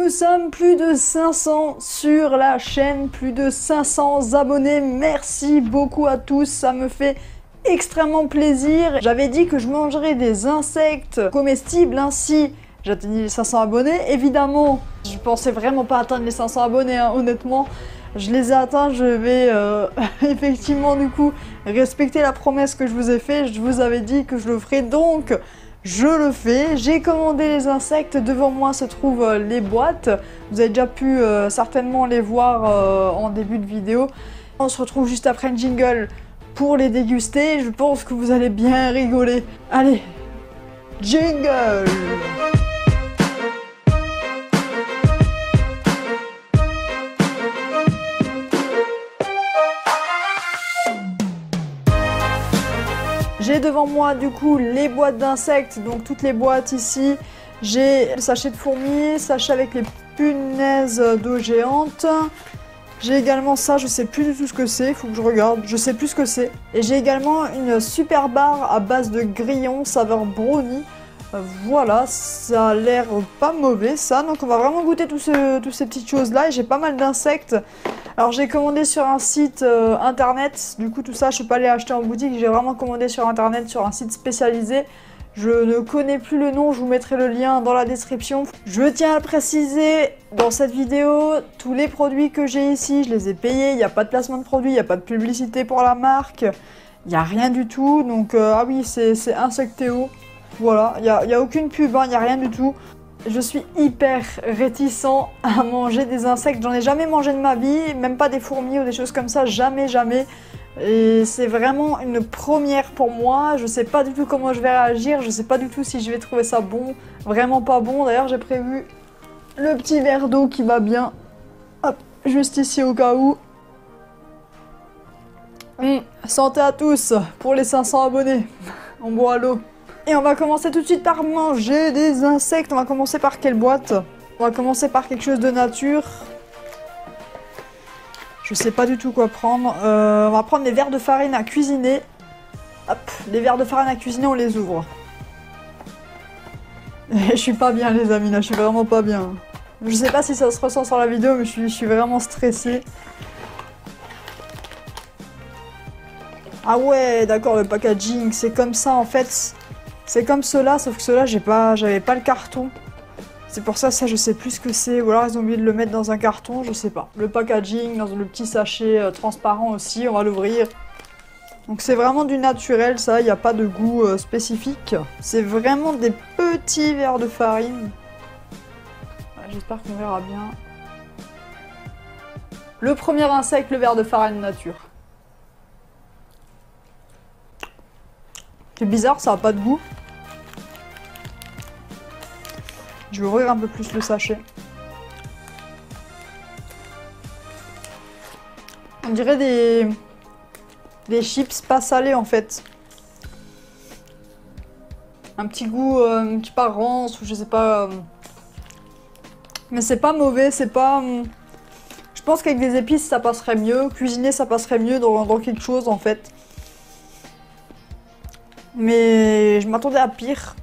Nous sommes plus de 500 sur la chaîne, plus de 500 abonnés. Merci beaucoup à tous, ça me fait extrêmement plaisir. J'avais dit que je mangerais des insectes comestibles ainsi. J'atteignais les 500 abonnés. Évidemment, je pensais vraiment pas atteindre les 500 abonnés, hein, honnêtement. Je les ai atteints, je vais effectivement du coup respecter la promesse que je vous ai faite. Je vous avais dit que je le ferais, donc je le fais. J'ai commandé les insectes, devant moi se trouvent les boîtes. Vous avez déjà pu certainement les voir en début de vidéo. On se retrouve juste après un jingle pour les déguster. Je pense que vous allez bien rigoler. Allez, jingle! J'ai devant moi du coup les boîtes d'insectes, donc toutes les boîtes ici. J'ai le sachet de fourmis, sachet avec les punaises d'eau géantes. J'ai également ça, je sais plus du tout ce que c'est, faut que je regarde, je sais plus ce que c'est. Et j'ai également une super barre à base de grillons, saveur brownie. Voilà, ça a l'air pas mauvais ça, donc on va vraiment goûter toutes ces petites choses là. Et j'ai pas mal d'insectes. Alors j'ai commandé sur un site internet, du coup tout ça je peux pas les acheter en boutique, j'ai vraiment commandé sur internet sur un site spécialisé. Je ne connais plus le nom, je vous mettrai le lien dans la description. Je tiens à préciser dans cette vidéo, tous les produits que j'ai ici, je les ai payés, il n'y a pas de placement de produit, il n'y a pas de publicité pour la marque, il n'y a rien du tout. Donc ah oui, c'est Insectéo, voilà, il n'y a aucune pub, il n'y a rien du tout. Je suis hyper réticent à manger des insectes, j'en ai jamais mangé de ma vie, même pas des fourmis ou des choses comme ça, jamais, jamais. Et c'est vraiment une première pour moi, je sais pas du tout comment je vais réagir, je sais pas du tout si je vais trouver ça bon, vraiment pas bon. D'ailleurs j'ai prévu le petit verre d'eau qui va bien, hop, juste ici au cas où. Santé à tous pour les 500 abonnés, on boit l'eau. Et on va commencer tout de suite par manger des insectes. On va commencer par quelle boîte? On va commencer par quelque chose de nature. Je sais pas du tout quoi prendre. On va prendre des verres de farine à cuisiner. Hop, les verres de farine à cuisiner, on les ouvre. Et je suis pas bien les amis, là, je suis vraiment pas bien. Je sais pas si ça se ressent sur la vidéo, mais je suis vraiment stressée. Ah ouais, d'accord, le packaging, c'est comme ça en fait. C'est comme ceux-là, sauf que ceux-là, j'avais pas le carton. C'est pour ça, je sais plus ce que c'est. Ou alors ils ont oublié de le mettre dans un carton, je sais pas. Le packaging, dans le petit sachet transparent aussi, on va l'ouvrir. Donc c'est vraiment du naturel, ça, il n'y a pas de goût spécifique. C'est vraiment des petits verres de farine. J'espère qu'on verra bien. Le premier insecte, le verre de farine nature. C'est bizarre, ça n'a pas de goût. Je vais ouvrir un peu plus le sachet. On dirait des chips pas salés en fait. Un petit goût un petit peu rance ou je sais pas. Mais c'est pas mauvais, c'est pas... Je pense qu'avec des épices ça passerait mieux. Cuisiner ça passerait mieux dans quelque chose en fait. Mais je m'attendais à pire.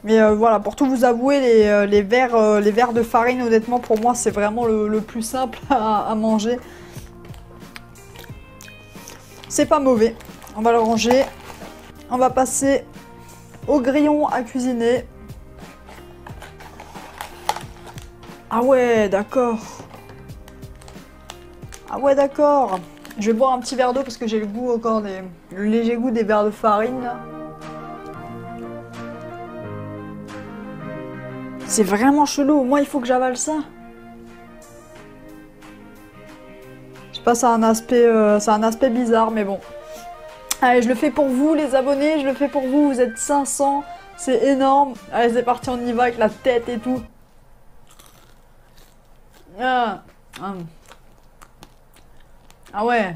Mais voilà, pour tout vous avouer, les verres de farine, honnêtement, pour moi, c'est vraiment le plus simple à manger. C'est pas mauvais. On va le ranger. On va passer au grillon à cuisiner. Ah ouais, d'accord. Ah ouais, d'accord. Je vais boire un petit verre d'eau parce que j'ai le goût encore le léger goût des verres de farine là. C'est vraiment chelou, moi il faut que j'avale ça. Je sais pas, ça a un aspect bizarre mais bon. Allez, je le fais pour vous les abonnés, je le fais pour vous, vous êtes 500, c'est énorme. Allez, c'est parti, on y va avec la tête et tout. Ah ouais.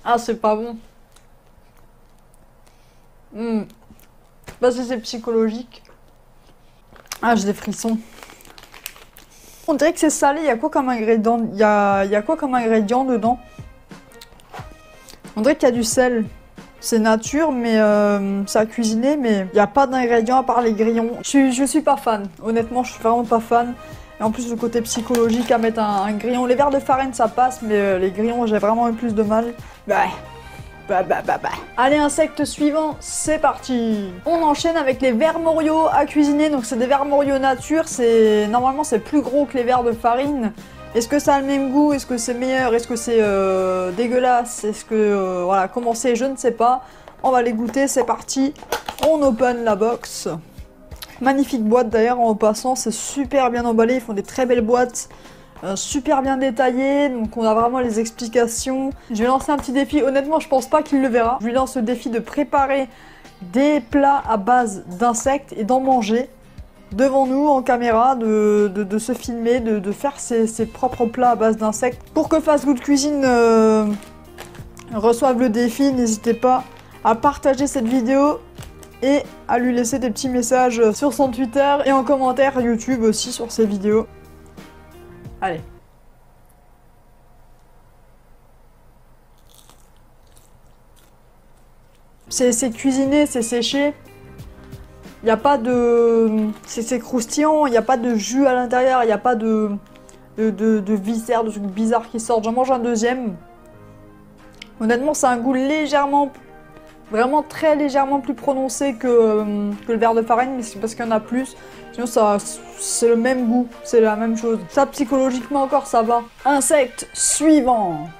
Ah, c'est pas bon. Je sais pas si c'est psychologique. Ah, j'ai des frissons. On dirait que c'est salé, il y a quoi comme ingrédient? Il y a quoi comme ingrédient dedans? On dirait qu'il y a du sel. C'est nature, mais ça a cuisiné, mais il n'y a pas d'ingrédients à part les grillons. Je suis pas fan, honnêtement, je suis vraiment pas fan. Et en plus, le côté psychologique à mettre un grillon. Les verres de farine, ça passe, mais les grillons, j'ai vraiment eu plus de mal. Allez, insecte suivant, c'est parti. On enchaîne avec les vers Morio à cuisiner. Donc, c'est des vers Morio nature. Normalement, c'est plus gros que les vers de farine. Est-ce que ça a le même goût? Est-ce que c'est meilleur? Est-ce que c'est dégueulasse? Est-ce que... voilà, comment c'est? Je ne sais pas. On va les goûter, c'est parti. On open la box. Magnifique boîte d'ailleurs en passant, c'est super bien emballé. Ils font des très belles boîtes, super bien détaillées. Donc on a vraiment les explications. Je vais lancer un petit défi. Honnêtement, je pense pas qu'il le verra. Je lui lance le défi de préparer des plats à base d'insectes et d'en manger. Devant nous en caméra, de se filmer, de faire ses propres plats à base d'insectes. Pour que Fast Good Cuisine reçoive le défi, n'hésitez pas à partager cette vidéo et à lui laisser des petits messages sur son Twitter et en commentaire YouTube aussi sur ses vidéos. Allez. C'est cuisiné, c'est séché. Il n'y a pas de... C'est croustillant, il n'y a pas de jus à l'intérieur, il n'y a pas de viscères, de trucs bizarres qui sortent. J'en mange un deuxième. Honnêtement, c'est un goût légèrement... Vraiment très légèrement plus prononcé que le verre de farine, mais c'est parce qu'il y en a plus. Sinon, c'est le même goût, c'est la même chose. Ça, psychologiquement encore, ça va. Insecte suivant.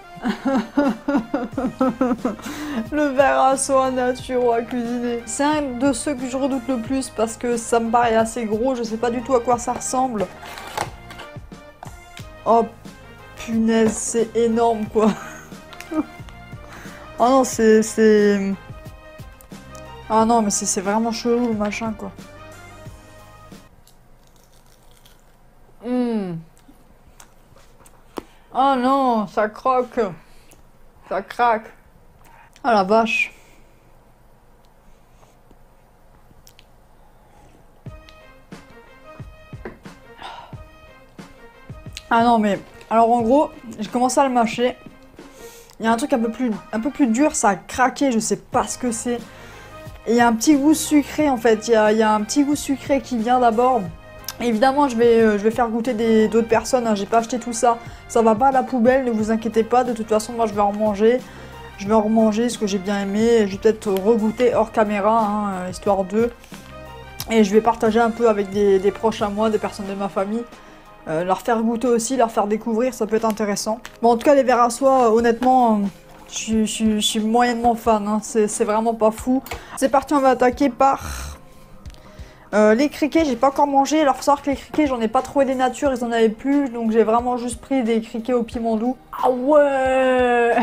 Le verre à soie nature à cuisiner. C'est un de ceux que je redoute le plus parce que ça me paraît assez gros. Je sais pas du tout à quoi ça ressemble. Oh punaise, c'est énorme quoi. Oh non, c'est... Ah non, mais c'est vraiment chelou le machin quoi. Oh non, ça croque. Ça craque. Ah la vache. Ah non mais... Alors en gros, j'ai commencé à le mâcher. Il y a un truc un peu plus dur, ça a craqué, je sais pas ce que c'est. Et il y a un petit goût sucré en fait, il y a un petit goût sucré qui vient d'abord. Évidemment, je vais faire goûter d'autres personnes, hein. J'ai pas acheté tout ça. Ça va pas à la poubelle, ne vous inquiétez pas. De toute façon, moi, je vais en manger. Je vais en remanger ce que j'ai bien aimé. Je vais peut-être regoûter hors caméra, hein, histoire d'eux. Et je vais partager un peu avec des proches à moi, des personnes de ma famille. Leur faire goûter aussi, leur faire découvrir, ça peut être intéressant. Bon, en tout cas, les verres à soie, honnêtement, je suis moyennement fan. Hein. C'est vraiment pas fou. C'est parti, on va attaquer par... les criquets, j'ai pas encore mangé. Alors, faut savoir que les criquets, j'en ai pas trouvé des natures, ils en avaient plus. Donc, j'ai vraiment juste pris des criquets au piment doux. Ah ouais!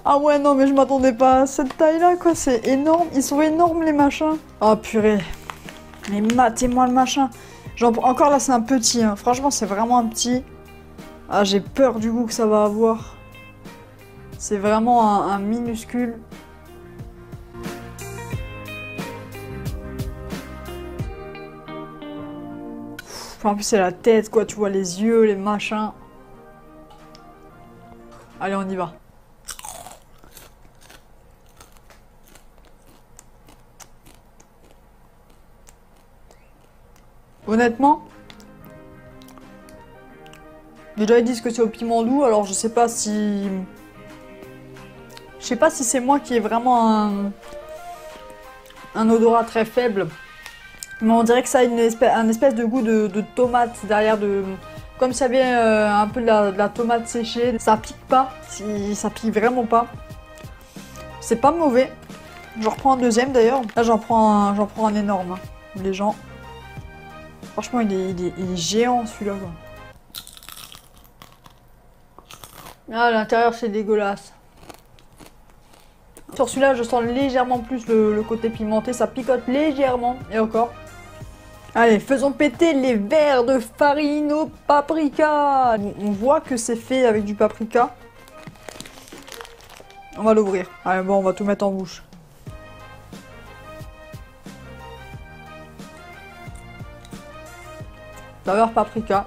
Ah ouais, non, mais je m'attendais pas à cette taille-là, quoi. C'est énorme. Ils sont énormes, les machins. Oh, purée. Mais matez-moi le machin. Encore là, c'est un petit. Hein. Franchement, c'est vraiment un petit. Ah, j'ai peur du goût que ça va avoir. C'est vraiment un minuscule. En plus, c'est la tête, quoi. Tu vois les yeux, les machins. Allez, on y va. Honnêtement, déjà ils disent que c'est au piment doux, alors je sais pas si... Je sais pas si c'est moi qui ai vraiment un odorat très faible. Mais on dirait que ça a un espèce de goût de tomate derrière de... Comme s'il y avait un peu de la tomate séchée. Ça pique pas, ça pique vraiment pas. C'est pas mauvais. J'en reprends un deuxième d'ailleurs. Là j'en prends un énorme. Hein. Les gens... Franchement, il est géant celui-là. Ah, l'intérieur, c'est dégueulasse. Sur celui-là, je sens légèrement plus le côté pimenté. Ça picote légèrement. Et encore. Allez, faisons péter les verres de farine au paprika. On voit que c'est fait avec du paprika. On va l'ouvrir. Allez, bon, on va tout mettre en bouche. Saveur paprika.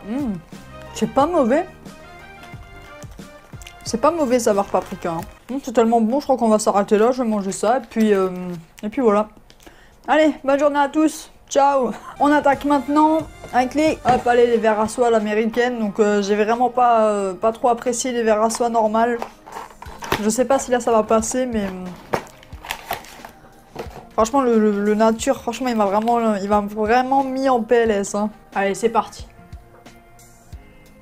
C'est pas mauvais. C'est pas mauvais saveur paprika. Hein. C'est tellement bon, je crois qu'on va s'arrêter là. Je vais manger ça et puis voilà. Allez, bonne journée à tous. Ciao. On attaque maintenant avec les... Hop, allez, les verres à soie à l'américaine. Donc j'ai vraiment pas trop apprécié les verres à soie normales. Je sais pas si là ça va passer, mais... Franchement, le nature, franchement, il m'a vraiment mis en PLS. Hein. Allez, c'est parti.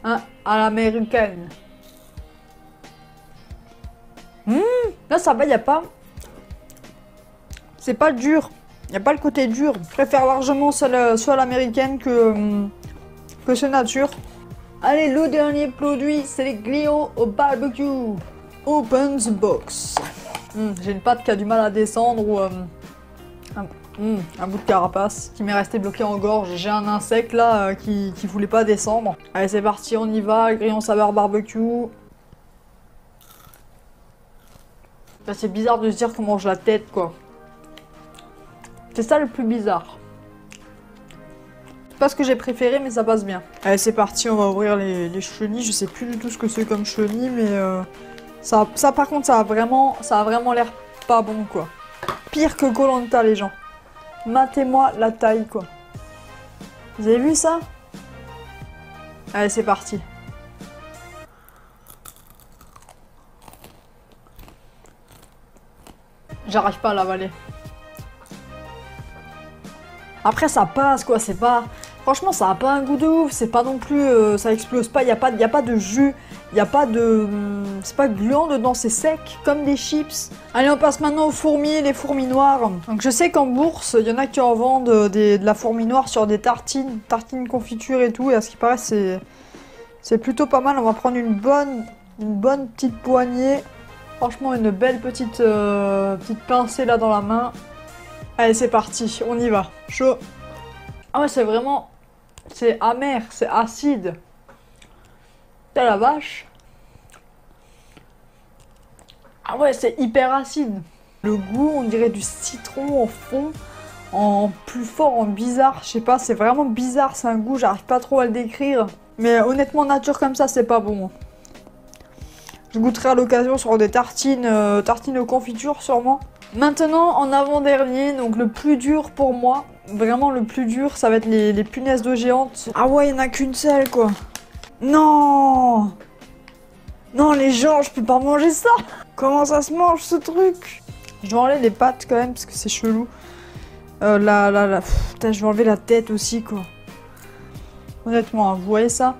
Hein, à l'américaine. Là, ça va, il n'y a pas... C'est pas dur. Il n'y a pas le côté dur. Je préfère largement soit l'américaine que ce nature. Allez, le dernier produit, c'est les grillons au barbecue. Open the box. J'ai une pâte qui a du mal à descendre ou... un bout de carapace qui m'est resté bloqué en gorge. J'ai un insecte là qui voulait pas descendre. Allez, c'est parti, on y va. Grillon saveur barbecue. Là, c'est bizarre de se dire qu'on mange la tête, quoi. C'est ça le plus bizarre. C'est pas ce que j'ai préféré, mais ça passe bien. Allez, c'est parti, on va ouvrir les chenilles. Je sais plus du tout ce que c'est comme chenilles, mais ça par contre, ça a vraiment l'air pas bon, quoi. Pire que Koh-Lanta, les gens. Matez-moi la taille, quoi. Vous avez vu ça? Allez, c'est parti. J'arrive pas à l'avaler. Après, ça passe, quoi. C'est pas... Franchement, ça a pas un goût de ouf. C'est pas non plus... ça explose pas. Y a pas de jus. Y a pas de... c'est pas gluant dedans. C'est sec, comme des chips. Allez, on passe maintenant aux fourmis, les fourmis noires. Donc, je sais qu'en bourse, il y en a qui en vendent de la fourmi noire sur des tartines. Tartines confiture et tout. Et à ce qui paraît, c'est plutôt pas mal. On va prendre une bonne petite poignée. Franchement, une belle petite pincée là dans la main. Allez, c'est parti, on y va. Chaud. Ah ouais, c'est vraiment... C'est amer, c'est acide. T'as la vache. Ah ouais, c'est hyper acide. Le goût, on dirait du citron en fond. En plus fort, en bizarre. Je sais pas, c'est vraiment bizarre. C'est un goût, j'arrive pas trop à le décrire. Mais honnêtement, nature comme ça, c'est pas bon. Je goûterai à l'occasion sur des tartines aux confitures sûrement. Maintenant, en avant-dernier, donc le plus dur pour moi, vraiment le plus dur, ça va être les punaises d'eau géantes. Ah ouais, il n'y en a qu'une seule, quoi. Non! Non, les gens, je peux pas manger ça! Comment ça se mange, ce truc? Je vais enlever les pattes, quand même, parce que c'est chelou. Putain, je vais enlever la tête aussi, quoi. Honnêtement, hein, vous voyez ça?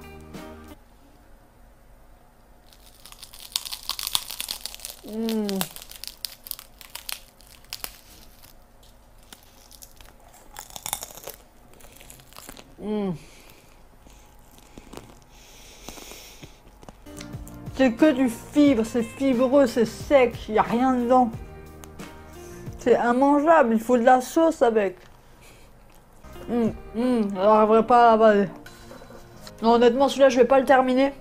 C'est que du fibre, c'est fibreux, c'est sec, il n'y a rien dedans. C'est immangeable, il faut de la sauce avec. J'arriverai pas à l'avaler. Non, honnêtement, celui-là, je vais pas le terminer.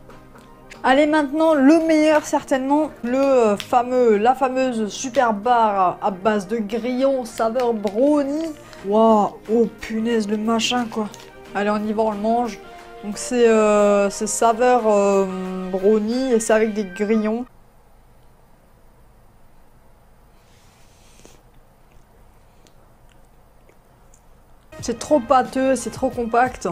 Allez, maintenant, le meilleur, certainement, la fameuse super barre à base de grillons saveur brownie. Waouh, oh punaise, le machin, quoi. Allez, on y va, on le mange. Donc, c'est saveur brownie et c'est avec des grillons. C'est trop pâteux, c'est trop compact.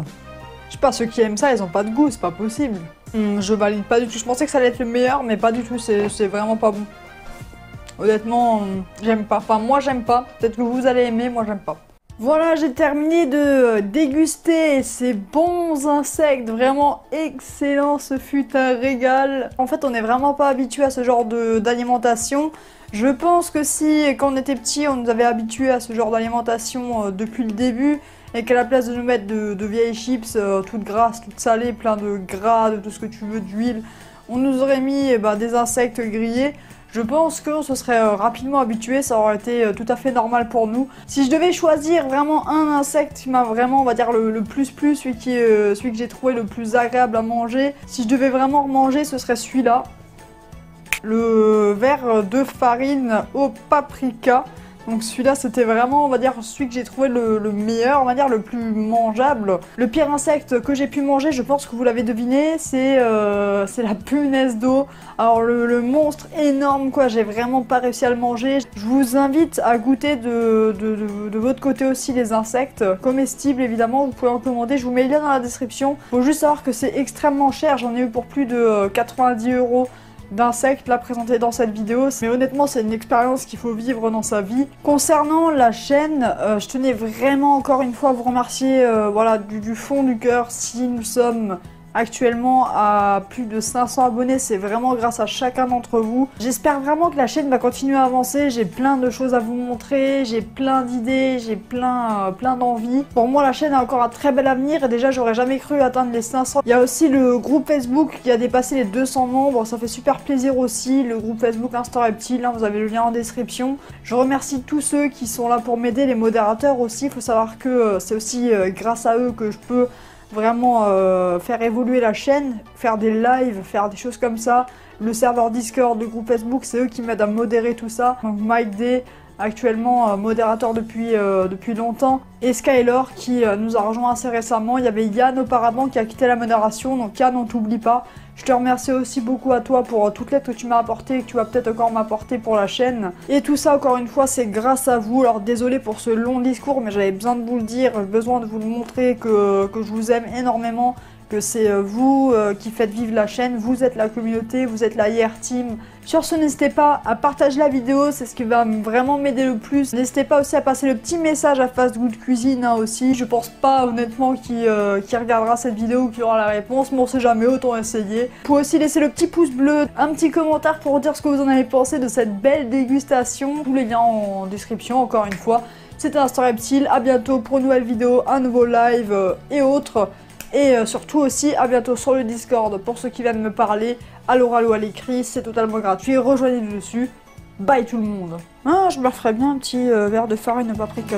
Je sais pas, ceux qui aiment ça, ils ont pas de goût, c'est pas possible. Je valide pas du tout. Je pensais que ça allait être le meilleur, mais pas du tout, c'est vraiment pas bon. Honnêtement, j'aime pas. Enfin, moi, j'aime pas. Peut-être que vous allez aimer, moi, j'aime pas. Voilà, j'ai terminé de déguster ces bons insectes, vraiment excellent, ce fut un régal. En fait, on n'est vraiment pas habitué à ce genre d'alimentation. Je pense que si, quand on était petit, on nous avait habitués à ce genre d'alimentation depuis le début, et qu'à la place de nous mettre de vieilles chips toutes grasses, toutes salées, plein de gras, de tout ce que tu veux, d'huile, on nous aurait mis des insectes grillés. Je pense qu'on se serait rapidement habitué, ça aurait été tout à fait normal pour nous. Si je devais choisir vraiment un insecte qui m'a vraiment, on va dire, le plus, celui que j'ai trouvé le plus agréable à manger, si je devais vraiment manger, ce serait celui-là. Le verre de farine au paprika. Donc celui-là c'était vraiment, on va dire, celui que j'ai trouvé le meilleur, on va dire le plus mangeable. Le pire insecte que j'ai pu manger, je pense que vous l'avez deviné, c'est la punaise d'eau. Alors le monstre énorme quoi, j'ai vraiment pas réussi à le manger. Je vous invite à goûter de votre côté aussi les insectes comestibles évidemment, vous pouvez en commander, je vous mets le lien dans la description. Faut juste savoir que c'est extrêmement cher, j'en ai eu pour plus de 90 € d'insectes là présentés dans cette vidéo, mais honnêtement c'est une expérience qu'il faut vivre dans sa vie. Concernant la chaîne, je tenais vraiment encore une fois à vous remercier voilà, du fond du cœur. Si nous sommes actuellement à plus de 500 abonnés, c'est vraiment grâce à chacun d'entre vous. J'espère vraiment que la chaîne va continuer à avancer, j'ai plein de choses à vous montrer, j'ai plein d'idées, j'ai plein d'envies. Pour moi la chaîne a encore un très bel avenir et déjà j'aurais jamais cru atteindre les 500. Il y a aussi le groupe Facebook qui a dépassé les 200 membres, ça fait super plaisir aussi, le groupe Facebook Instant Reptile, hein, vous avez le lien en description. Je remercie tous ceux qui sont là pour m'aider, les modérateurs aussi, il faut savoir que c'est aussi grâce à eux que je peux vraiment faire évoluer la chaîne, faire des lives, faire des choses comme ça. Le serveur Discord, le groupe Facebook, c'est eux qui m'aident à modérer tout ça. Donc Mike D, actuellement modérateur depuis longtemps, et Skylor qui nous a rejoint assez récemment. Il y avait Yann auparavant qui a quitté la modération, donc Yann on t'oublie pas. Je te remercie aussi beaucoup à toi pour toute l'aide que tu m'as apporté et que tu vas peut-être encore m'apporter pour la chaîne. Et tout ça encore une fois c'est grâce à vous, alors désolé pour ce long discours mais j'avais besoin de vous le dire, besoin de vous le montrer que je vous aime énormément, que c'est vous qui faites vivre la chaîne, vous êtes la communauté, vous êtes la IR Team. Sur ce, n'hésitez pas à partager la vidéo, c'est ce qui va vraiment m'aider le plus. N'hésitez pas aussi à passer le petit message à Fast Good Cuisine hein, aussi. Je pense pas honnêtement qu'il regardera cette vidéo ou qu'il aura la réponse, mais on sait jamais, autant essayer. Vous pouvez aussi laisser le petit pouce bleu, un petit commentaire pour dire ce que vous en avez pensé de cette belle dégustation. Tous les liens en description encore une fois. C'était Instant Reptile, à bientôt pour une nouvelle vidéo, un nouveau live et autres. Et surtout aussi, à bientôt sur le Discord pour ceux qui viennent me parler, à l'oral ou à l'écrit, c'est totalement gratuit, rejoignez-nous dessus. Bye tout le monde. Ah, je me referais bien un petit verre de farine paprika.